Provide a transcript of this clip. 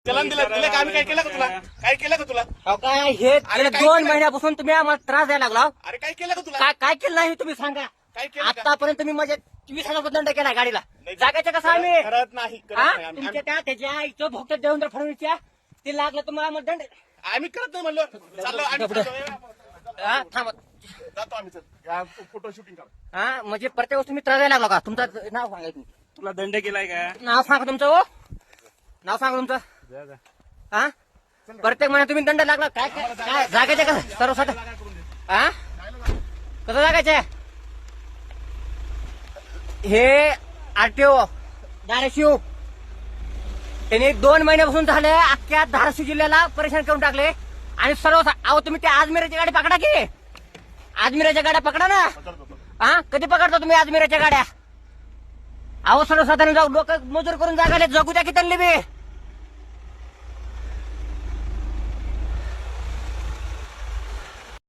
चलन दिलं दिलं का? आम्ही काय केलं का तुला? काय केलं का तुला? अहो, काय हे अरे काय 2 केलं? महिन्यापासून तुम्ही आम्हाला त्रास द्यायला लागला. अरे काय केलं का तुला? काय काय केलं नाही तुम्ही सांगा. काय केलं का? आतापर्यंत तुम्ही म्हणजे 20,000 दंड केला गाडीला. नाही, जागायचं कसं आम्ही करत नाही करत हा? नाही तुमच्या त्याच्या आईचं भोगत देवेंद्र फडणवीसच्या ते लागलं तुम्हाला मग दंड. आम्ही करत नाही म्हणलो. चाललो आम्ही चाललो. हा, थांबा. जातो आम्ही चल या फोटो शूटिंग करा. हा म्हणजे प्रत्येक वेळेस तुम्ही त्रास द्यायला लागला का? तुमचं नाव सांगा तुम्ही. तुला दंड केलाय का? नाव सांगा तुमचं. हो नाव सांगा तुमचं. हा प्रत्येक महिन्यात तुम्ही दंड लागला. काय काय काय जागायचं कसं सर्वसाठ हा कसं जागायचं हे आरटीओ धाराशिव त्यांनी 2 महिन्यापासून झाले अख्ख्या धाराशिव जिल्ह्याला परेशान करून टाकले. आणि सर्व अहो तुम्ही त्या आजमिराच्या गाडी पकडा की. आजमिराच्या गाड्या पकडा ना. हा कधी पकडता तुम्ही आजमिराच्या गाड्या? अहो सर्वसाधारण जाऊ लोक मजूर करून जागाले जगू द्या की त्यांनी बी.